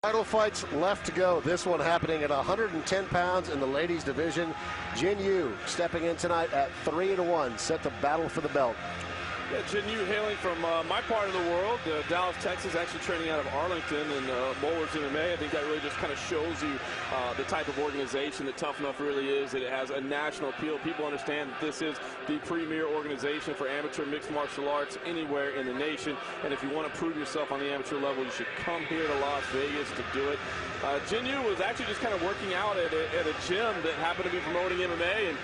Title fights left to go. This one happening at 110 pounds in the ladies division. Jinh stepping in tonight at 3-1, set to battle for the belt. Yeah, Jinh hailing from my part of the world, Dallas, Texas, actually training out of Arlington and Bowlers MMA. I think that really just kind of shows you the type of organization that Tough Enough really is, that it has a national appeal. People understand that this is the premier organization for amateur mixed martial arts anywhere in the nation. And if you want to prove yourself on the amateur level, you should come here to Las Vegas to do it. Jinh was actually just kind of working out at a gym that happened to be promoting MMA and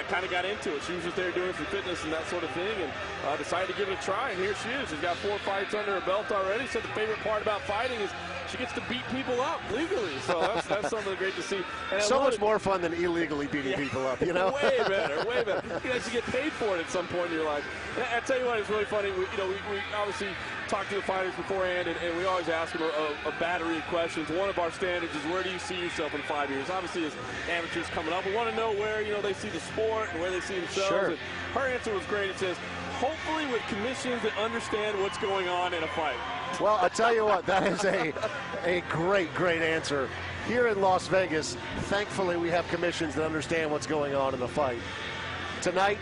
kind of got into it. She was just there doing some fitness and that sort of thing, and decided to give it a try, and here she is. She's got 4 fights under her belt already. So the favorite part about fighting is she gets to beat people up legally. So that's something great to see. And so much more fun than illegally beating people up, you know? Way better, way better. You can actually get paid for it at some point in your life. And I tell you what, it's really funny. We obviously talk to the fighters beforehand, and we always ask them a battery of questions. One of our standards is, where do you see yourself in 5 years? Obviously, as amateurs coming up, we want to know where they see the sport and where they see themselves. Sure. And her answer was great. It says, hopefully with commissions that understand what's going on in a fight. Well, I tell you what, that is a great answer. Here in Las Vegas, thankfully we have commissions that understand what's going on in the fight. Tonight,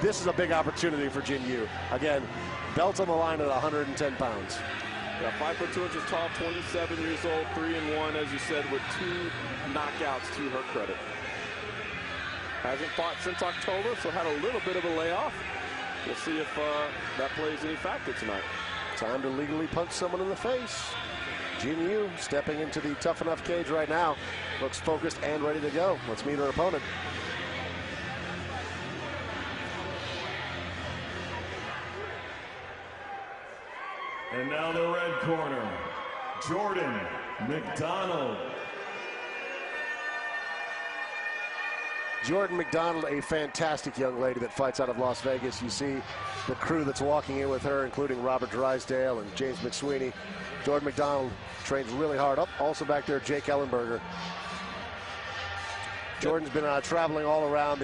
this is a big opportunity for Jinh. Again, belt on the line at 110 pounds. Yeah, 5 foot 2 inches tall, 27 years old, 3-1, as you said, with 2 knockouts to her credit. Hasn't fought since October, so had a little bit of a layoff. We'll see if that plays any factor tonight. Time to legally punch someone in the face. Jinh stepping into the Tough Enough cage right now. Looks focused and ready to go. Let's meet her opponent. And now the red corner, Jordan McDonald. Jordan McDonald, a fantastic young lady that fights out of Las Vegas. You see the crew that's walking in with her, including Robert Drysdale and James McSweeney. Jordan McDonald trains really hard. Up also back there, Jake Ellenberger. Jordan's been traveling all around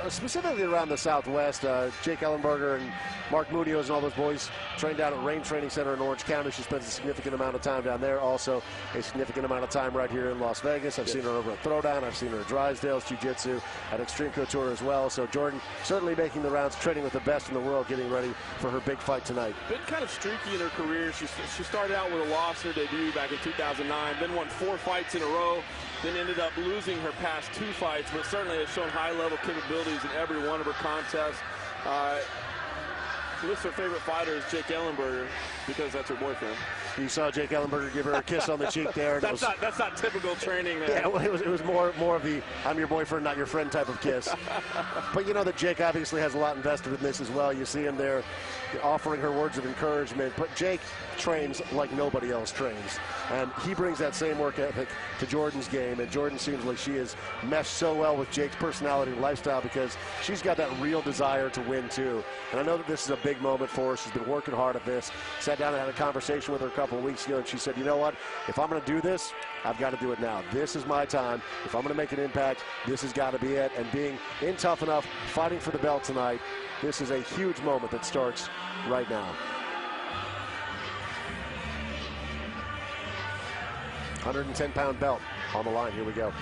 specifically around the Southwest. Jake Ellenberger and Mark Munoz and all those boys train down at Rain Training Center in Orange County. She spends a significant amount of time down there. Also, a significant amount of time right here in Las Vegas. I've seen her over at Throwdown. I've seen her at Drysdale's Jiu-Jitsu, at Extreme Couture as well. So Jordan certainly making the rounds, training with the best in the world, getting ready for her big fight tonight. Been kind of streaky in her career. She started out with a loss in her debut back in 2009, then won 4 fights in a row, then ended up losing her past 2 fights, but certainly has shown high-level capabilities in every one of her contests. She lists her favorite fighter is Jake Ellenberger because that's her boyfriend. You saw Jake Ellenberger give her a kiss on the cheek there. That's not typical training there. Yeah, it was more of the I'm your boyfriend, not your friend type of kiss. But you know that Jake obviously has a lot invested in this as well. You see him there offering her words of encouragement. But Jake trains like nobody else trains. And he brings that same work ethic to Jordan's game. And Jordan seems like she has meshed so well with Jake's personality and lifestyle because she's got that real desire to win too. And I know that this is a big moment for her. She's been working hard at this. Sat down and had a conversation with her a couple of weeks ago, and she said, you know what? If I'm going to do this, I've got to do it now. This is my time. If I'm going to make an impact, this has got to be it. And being in Tough Enough, fighting for the belt tonight, this is a huge moment that starts right now. 110-pound belt on the line. Here we go.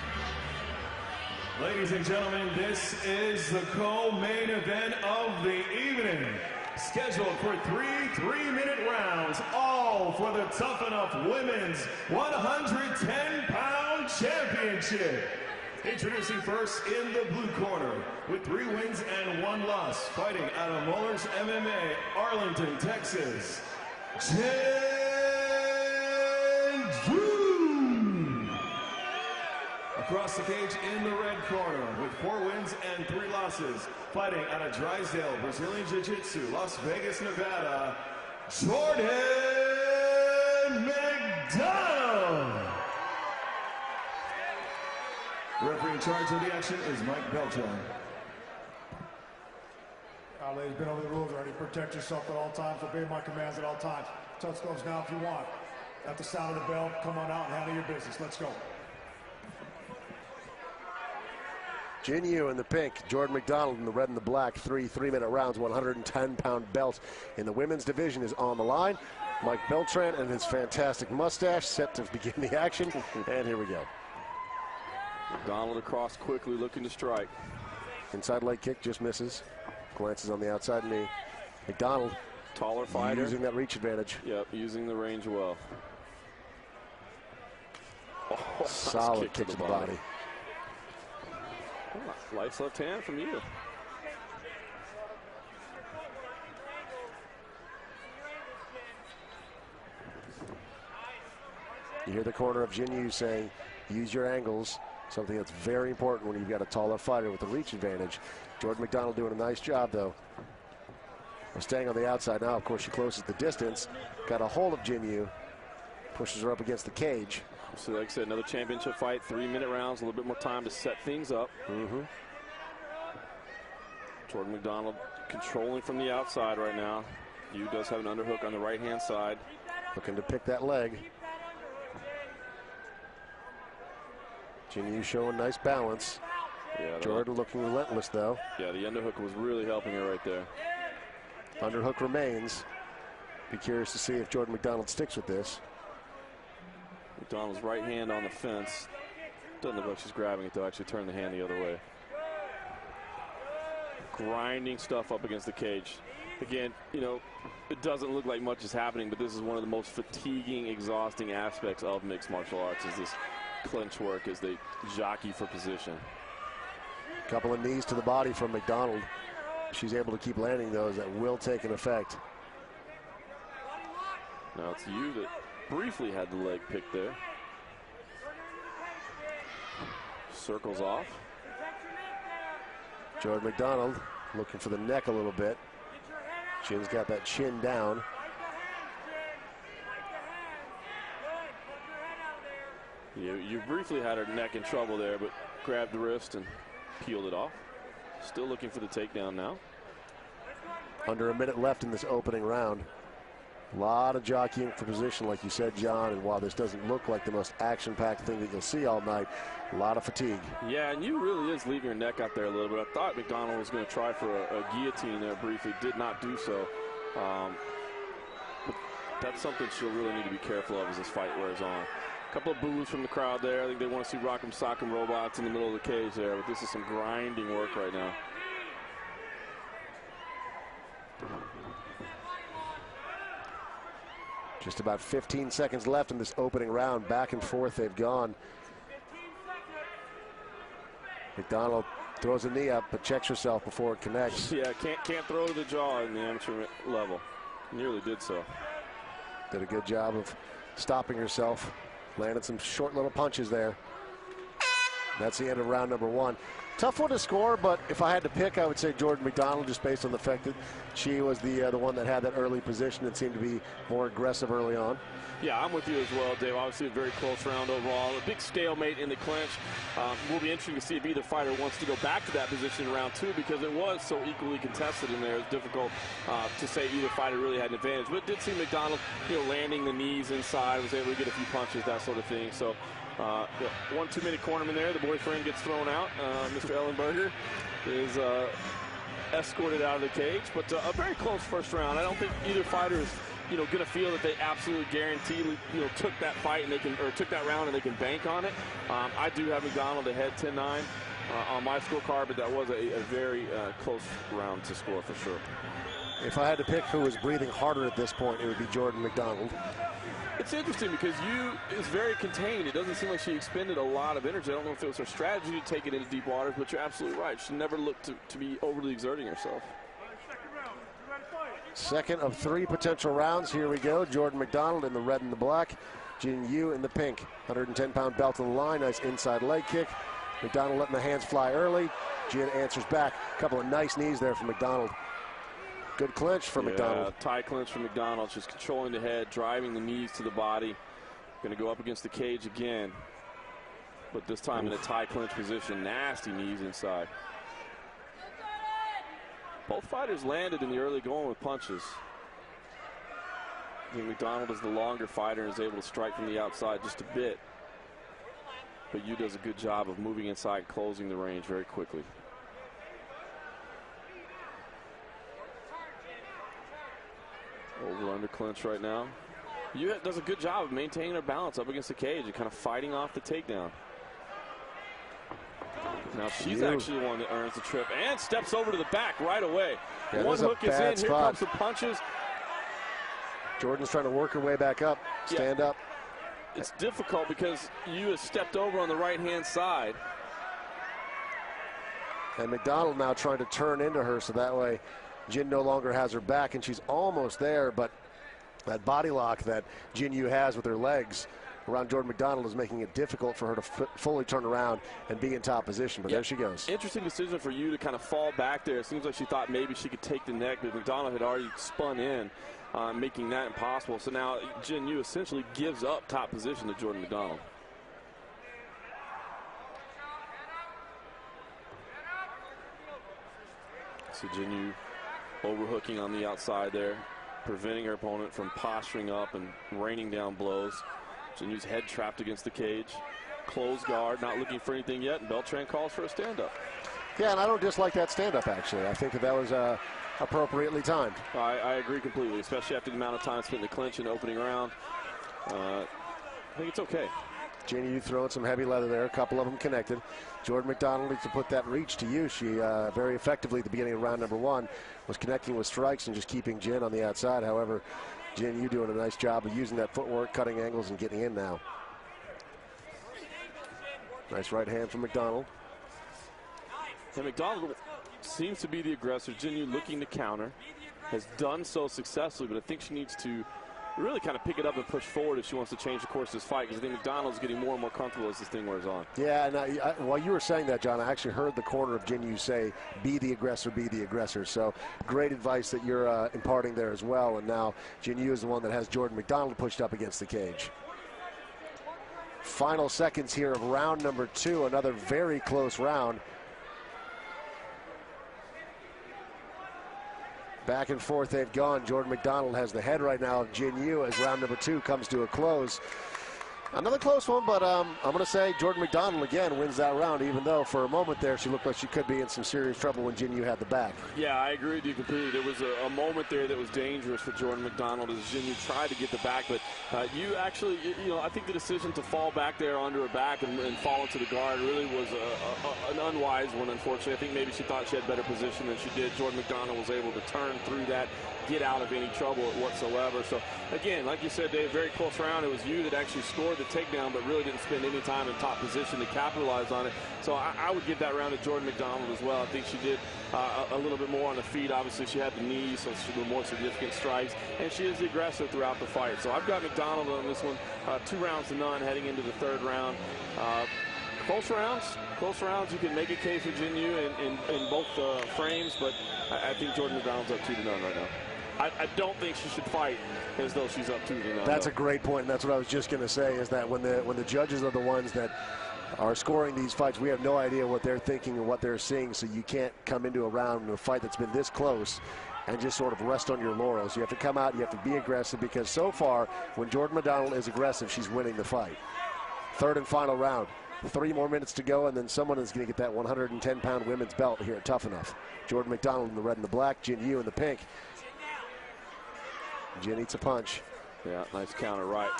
Ladies and gentlemen, this is the co-main event of the evening. Scheduled for 3 3-minute rounds, all for the Tough Enough Women's 110-pound Championship. Introducing first in the blue corner, with 3 wins and 1 loss, fighting out of Bowlers MMA, Arlington, Texas, Jinh. Across the cage in the red corner, with 4 wins and 3 losses, fighting out of Drysdale, Brazilian Jiu-Jitsu, Las Vegas, Nevada, Jordan McDonald. Referee in charge of the action is Mike Beltran. Ladies, been over the rules already. Protect yourself at all times. Obey my commands at all times. Touch gloves now if you want. At the sound of the bell, come on out and handle your business. Let's go. Jinh in the pink, Jordan McDonald in the red and the black. 3 3-minute rounds, 110-pound belt in the women's division is on the line. Mike Beltran and his fantastic mustache set to begin the action. And here we go. McDonald across quickly, looking to strike. Inside leg kick, just misses. Glances on the outside knee. McDonald, taller fighter, using that reach advantage. Yep, using the range well. Oh, solid nice kick to the body. Oh, nice left hand from you. You hear the corner of Jinh saying, use your angles, something that's very important when you've got a taller fighter with a reach advantage. Jordan McDonald doing a nice job, though. We're staying on the outside now. Of course, she closes the distance. Got a hold of Jinh, pushes her up against the cage. So, like I said, another championship fight, 3-minute rounds, a little bit more time to set things up. Jordan McDonald controlling from the outside right now. Yu does have an underhook on the right-hand side. Looking to pick that leg. Jinh showing nice balance. Yeah, Jordan looking relentless, though. Yeah, the underhook was really helping her right there. Underhook remains. Be curious to see if Jordan McDonald sticks with this. McDonald's right hand on the fence. Doesn't look like she's grabbing it, though. Actually turned the hand the other way. Grinding stuff up against the cage. Again, you know, it doesn't look like much is happening, but this is one of the most fatiguing, exhausting aspects of mixed martial arts, is this clinch work as they jockey for position. Couple of knees to the body from McDonald. She's able to keep landing those that will take an effect. Now it's Yu that briefly had the leg picked there. Circles off. Jordan McDonald looking for the neck a little bit. Jin's got that chin down. You briefly had her neck in trouble there, but grabbed the wrist and peeled it off. Still looking for the takedown now. Under a minute left in this opening round. A lot of jockeying for position, like you said, John, and while this doesn't look like the most action-packed thing that you'll see all night, a lot of fatigue. Yeah, and Yu really is leaving her neck out there a little bit. I thought McDonald was going to try for a guillotine there briefly, did not do so. But that's something she'll really need to be careful of as this fight wears on. A couple of boos from the crowd there. I think they want to see Rock'em Sock'em robots in the middle of the cage there, but this is some grinding work right now. Just about 15 seconds left in this opening round. Back and forth they've gone. McDonald throws a knee up, but checks herself before it connects. Yeah, can't throw to the jaw in the amateur level. Nearly did so. Did a good job of stopping herself. Landed some short little punches there. That's the end of round number one. Tough one to score, but if I had to pick, I would say Jordan McDonald, just based on the fact that she was the one that had that early position and seemed to be more aggressive early on. Yeah, I'm with you as well, Dave. Obviously a very close round overall. A big stalemate in the clinch. Will be interesting to see if either fighter wants to go back to that position in round two, because it was so equally contested in there. It's difficult to say either fighter really had an advantage. But it did see McDonald, landing the knees inside, was able to get a few punches, that sort of thing. So 1 2-minute cornerman there. The boyfriend gets thrown out. Mr. Ellenberger is escorted out of the cage. But a very close first round. I don't think either fighter is going to feel that they absolutely guaranteed, took that fight and they can, or took that round and they can bank on it. I do have McDonald ahead 10-9 on my scorecard, but that was a very close round to score for sure. If I had to pick who was breathing harder at this point, it would be Jordan McDonald. It's interesting because Yu is very contained. It doesn't seem like she expended a lot of energy. I don't know if it was her strategy to take it into deep waters, but you're absolutely right. She never looked to be overly exerting herself. Second of 3 potential rounds. Here we go. Jordan McDonald in the red and the black. Jinh Yu in the pink. 110-pound belt on the line. Nice inside leg kick. McDonald letting the hands fly early. Jinh answers back. A couple of nice knees there from McDonald. Good clinch for McDonald. Tie clinch for McDonald. Just controlling the head, driving the knees to the body. Going to go up against the cage again. But this time in a tie clinch position. Nasty knees inside. Both fighters landed in the early going with punches. I think McDonald is the longer fighter and is able to strike from the outside just a bit. But Yu does a good job of moving inside and closing the range very quickly. Over under clinch right now. Yu does a good job of maintaining her balance up against the cage and kind of fighting off the takedown. Now she's actually the one that earns the trip and steps over to the back right away. Yeah, one hook is in. Here comes the punches. Jordan's trying to work her way back up, stand up. It's difficult because Yu has stepped over on the right-hand side. And McDonald now trying to turn into her so that way Jin no longer has her back, and she's almost there, but that body lock that Jin Yu has with her legs around Jordan McDonald is making it difficult for her to fully turn around and be in top position, but there she goes. Interesting decision for Yu to kind of fall back there. It seems like she thought maybe she could take the neck, but McDonald had already spun in, making that impossible. So now Jin Yu essentially gives up top position to Jordan McDonald. So Jin Yu overhooking on the outside there, preventing her opponent from posturing up and raining down blows. Jin Yu's head trapped against the cage. Closed guard, not looking for anything yet, and Beltran calls for a stand-up. Yeah, and I don't dislike that stand-up, actually. I think that was appropriately timed. I agree completely, especially after the amount of time spent in the clinch in the opening round. I think it's okay. Jin Yu throwing some heavy leather there, a couple of them connected. Jordan McDonald needs to put that reach to use. She very effectively at the beginning of round number 1 was connecting with strikes and just keeping Jin on the outside. However, Jin Yu doing a nice job of using that footwork, cutting angles, and getting in now. Nice right hand from McDonald. And McDonald seems to be the aggressor. Jin Yu looking to counter. Has done so successfully, but I think she needs to really kind of pick it up and push forward if she wants to change the course of this fight, because I think McDonald's getting more and more comfortable as this thing wears on. Yeah, and while you were saying that, John, I actually heard the corner of Jin Yu say, be the aggressor, be the aggressor. So great advice that you're imparting there as well. And now Jin Yu is the one that has Jordan McDonald pushed up against the cage. Final seconds here of round number 2, another very close round. Back and forth they've gone. Jordan McDonald has the head right now of Jin Yu as round number 2 comes to a close. Another close one, but I'm going to say Jordan McDonald again wins that round, even though for a moment there she looked like she could be in some serious trouble when Jin Yu had the back. Yeah, I agree with you completely. There was a moment there that was dangerous for Jordan McDonald as Jin Yu tried to get the back, but you actually, I think the decision to fall back there onto her back and fall into the guard really was an unwise one, unfortunately. I think maybe she thought she had better position than she did. Jordan McDonald was able to turn through that, get out of any trouble whatsoever. So, again, like you said, Dave, very close round. It was Yu that actually scored the takedown, but really didn't spend any time in top position to capitalize on it. So I would give that round to Jordan McDonald as well. I think she did a little bit more on the feet. Obviously, she had the knees, so she did more significant strikes, and she is the aggressor throughout the fight. So I've got McDonald on this one, 2-0 heading into the 3rd round. Close rounds, you can make a case for Jin Yu in both frames, but I think Jordan McDonald's up 2-0 right now. I don't think she should fight as though she's up 2-0. That's a great point, and that's what I was just going to say, is that when the judges are the ones that are scoring these fights, we have no idea what they're thinking or what they're seeing, so you can't come into a round in a fight that's been this close and just sort of rest on your laurels. You have to come out, you have to be aggressive, because so far, when Jordan McDonald is aggressive, she's winning the fight. 3rd and final round. 3 more minutes to go, and then someone is going to get that 110-pound women's belt here at Tough Enough. Jordan McDonald in the red and the black, Jin Yu in the pink. Jin eats a punch. Yeah, nice counter right.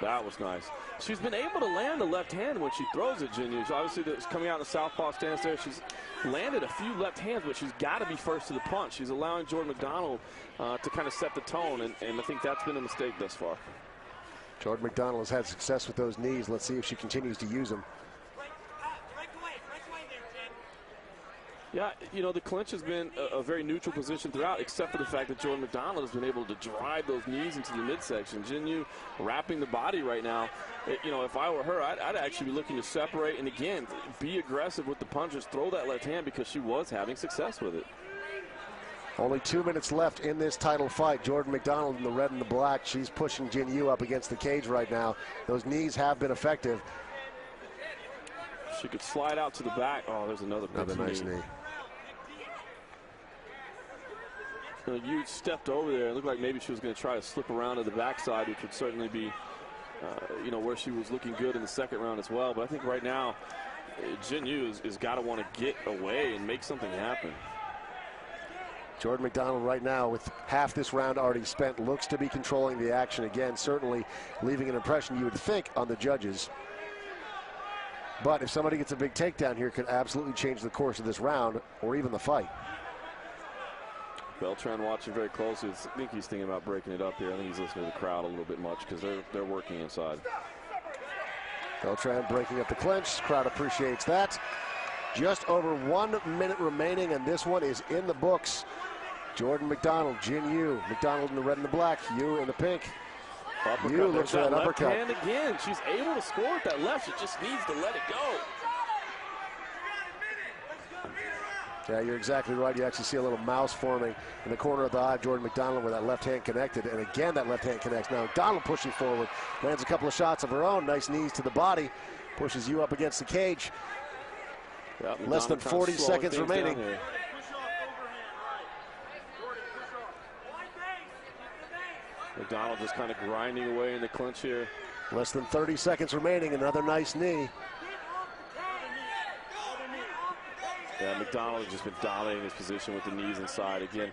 That was nice. She's been able to land the left hand when she throws it, Jin Yu. So obviously, it's coming out in the southpaw stance there. She's landed a few left hands, but she's got to be first to the punch. She's allowing Jordan McDonald to kind of set the tone, and I think that's been a mistake thus far. Jordan McDonald has had success with those knees. Let's see if she continues to use them. Yeah, the clinch has been a very neutral position throughout, except for the fact that Jordan McDonald has been able to drive those knees into the midsection. Jin Yu wrapping the body right now. If I were her, I'd actually be looking to separate and, again, be aggressive with the punches, throw that left hand, because she was having success with it. Only 2 minutes left in this title fight. Jordan McDonald in the red and the black. She's pushing Jin Yu up against the cage right now. Those knees have been effective. She could slide out to the back. Oh, there's another nice knee. Yu stepped over there. It looked like maybe she was going to try to slip around to the backside, which would certainly be, where she was looking good in the 2nd round as well. But I think right now, Jin Yu has got to want to get away and make something happen. Jordan McDonald right now, with half this round already spent, looks to be controlling the action again, certainly leaving an impression, you would think, on the judges. But if somebody gets a big takedown here, it could absolutely change the course of this round or even the fight. Beltran watching very closely. I think he's thinking about breaking it up here. I think he's listening to the crowd a little bit much because they're working inside. Beltran breaking up the clinch. Crowd appreciates that. Just over 1 minute remaining, and this one is in the books. Jordan McDonald, Jin Yu. McDonald in the red and the black, Yu in the pink. Uppercut. Yu looks for that left uppercut. hand again. She's able to score with that left. She just needs to let it go. Yeah, you're exactly right. You actually see a little mouse forming in the corner of the eye of Jordan McDonald where that left hand connected. And again, that left hand connects. Now McDonald pushing forward. Lands a couple of shots of her own. Nice knees to the body. Pushes you up against the cage. Yeah, Less than 40 seconds remaining. McDonald just kind of grinding away in the clinch here. Less than 30 seconds remaining. Another nice knee. Yeah, McDonald has just been dominating his position with the knees inside. Again,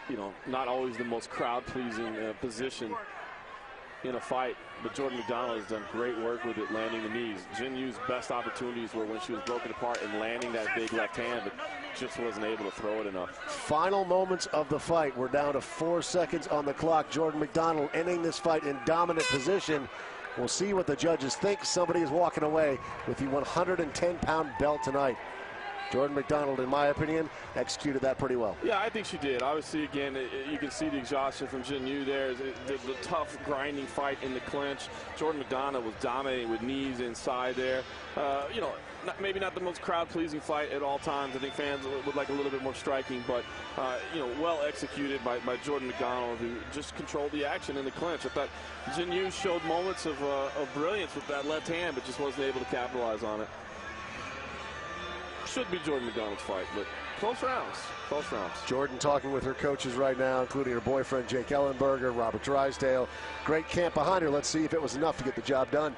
you know, not always the most crowd-pleasing position in a fight, but Jordan McDonald has done great work with it, landing the knees. Jin Yu's best opportunities were when she was broken apart and landing that big left hand, but just wasn't able to throw it enough. Final moments of the fight. We're down to 4 seconds on the clock. Jordan McDonald ending this fight in dominant position. We'll see what the judges think. Somebody is walking away with the 110-pound belt tonight. Jordan McDonald, in my opinion, executed that pretty well. Yeah, I think she did. Obviously, again, you can see the exhaustion from Jin Yu there. The tough, grinding fight in the clinch. Jordan McDonald was dominating with knees inside there. You know, maybe not the most crowd-pleasing fight at all times. I think fans would like a little bit more striking, but, you know, well executed by Jordan McDonald, who just controlled the action in the clinch. I thought Jin Yu showed moments of brilliance with that left hand, but just wasn't able to capitalize on it. Should be Jordan McDonald's fight, but close rounds. Close rounds. Jordan talking with her coaches right now, including her boyfriend Jake Ellenberger, Robert Drysdale. Great camp behind her. Let's see if it was enough to get the job done.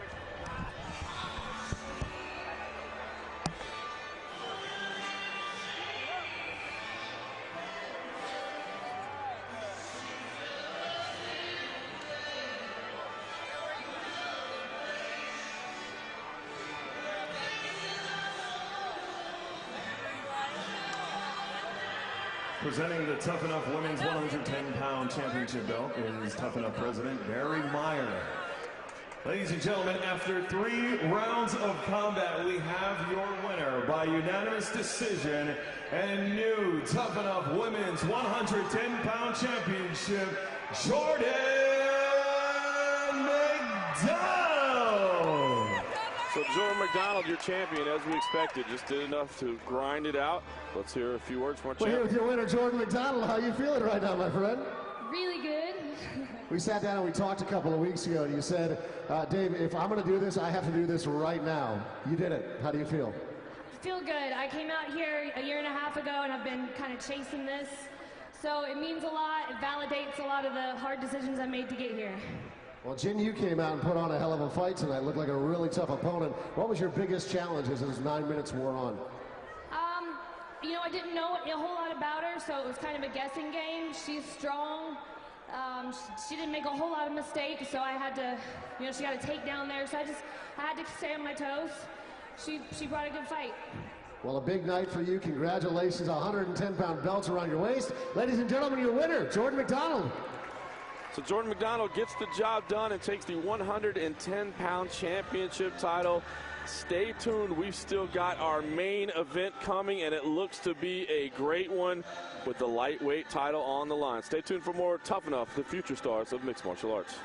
Presenting the Tough Enough Women's 110-pound championship belt is Tough Enough President Barry Meyer. Ladies and gentlemen, after 3 rounds of combat, we have your winner by unanimous decision and new Tough Enough Women's 110-pound championship, Jordan McDonald. So Jordan McDonald, your champion, as we expected, just did enough to grind it out. Let's hear a few words from our champion. We're here with your winner, Jordan McDonald. How are you feeling right now, my friend? Really good. We sat down and we talked a couple of weeks ago, and you said, Dave, if I'm going to do this, I have to do this right now. You did it. How do you feel? I feel good. I came out here a year and a half ago, and I've been kind of chasing this. So it means a lot. It validates a lot of the hard decisions I made to get here. Well, Jin Yu came out and put on a hell of a fight tonight. Looked like a really tough opponent. What was your biggest challenge as those 9 minutes wore on? You know, I didn't know a whole lot about her, so it was kind of a guessing game. She's strong. She didn't make a whole lot of mistakes, so I had to, you know, she got a takedown there, so I had to stay on my toes. She brought a good fight. Well, a big night for you. Congratulations. 110-pound belts around your waist. Ladies and gentlemen, your winner, Jordan McDonald. So Jordan McDonald gets the job done and takes the 110-pound championship title. Stay tuned. We've still got our main event coming, and it looks to be a great one with the lightweight title on the line. Stay tuned for more Tough Enough, the future stars of mixed martial arts.